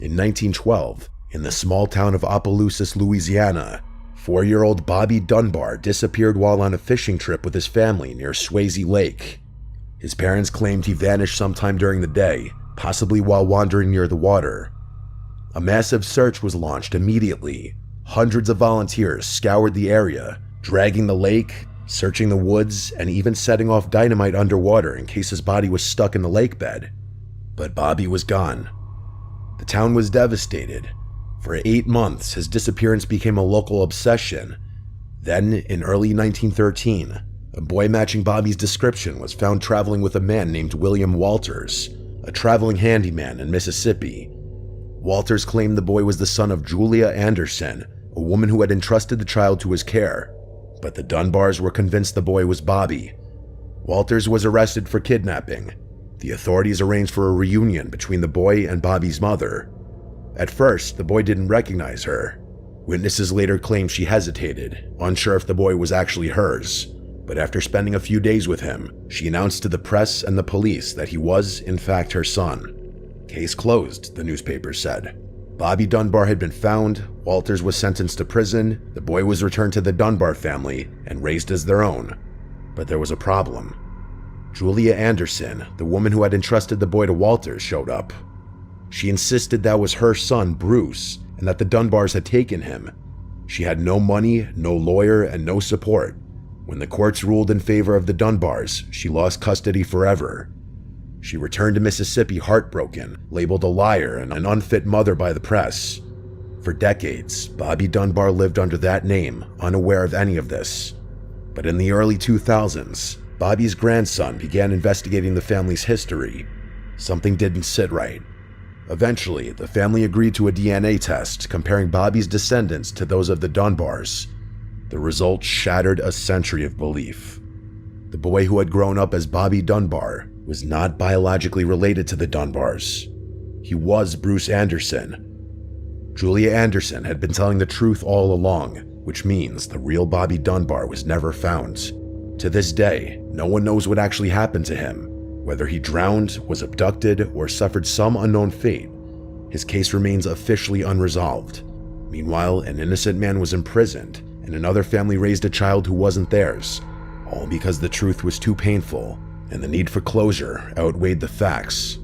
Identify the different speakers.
Speaker 1: In 1912, in the small town of Opelousas, Louisiana, 4-year-old Bobby Dunbar disappeared while on a fishing trip with his family near Swayze Lake. His parents claimed he vanished sometime during the day, possibly while wandering near the water. A massive search was launched immediately. Hundreds of volunteers scoured the area, dragging the lake, searching the woods, and even setting off dynamite underwater in case his body was stuck in the lake bed. But Bobby was gone. The town was devastated. For 8 months, his disappearance became a local obsession. Then, in early 1913, a boy matching Bobby's description was found traveling with a man named William Walters, a traveling handyman in Mississippi. Walters claimed the boy was the son of Julia Anderson, a woman who had entrusted the child to his care, but the Dunbars were convinced the boy was Bobby. Walters was arrested for kidnapping. The authorities arranged for a reunion between the boy and Bobby's mother. At first, the boy didn't recognize her. Witnesses later claimed she hesitated, unsure if the boy was actually hers. But after spending a few days with him, she announced to the press and the police that he was, in fact, her son. Case closed, the newspaper said. Bobby Dunbar had been found, Walters was sentenced to prison, the boy was returned to the Dunbar family and raised as their own. But there was a problem. Julia Anderson, the woman who had entrusted the boy to Walters, showed up. She insisted that was her son, Bruce, and that the Dunbars had taken him. She had no money, no lawyer, and no support. When the courts ruled in favor of the Dunbars, she lost custody forever. She returned to Mississippi heartbroken, labeled a liar and an unfit mother by the press. For decades, Bobby Dunbar lived under that name, unaware of any of this. But in the early 2000s, Bobby's grandson began investigating the family's history. Something didn't sit right. Eventually, the family agreed to a DNA test comparing Bobby's descendants to those of the Dunbars. The results shattered a century of belief. The boy who had grown up as Bobby Dunbar was not biologically related to the Dunbars. He was Bruce Anderson. Julia Anderson had been telling the truth all along, which means the real Bobby Dunbar was never found. To this day, no one knows what actually happened to him, whether he drowned, was abducted, or suffered some unknown fate. His case remains officially unresolved. Meanwhile, an innocent man was imprisoned, and another family raised a child who wasn't theirs, all because the truth was too painful, and the need for closure outweighed the facts.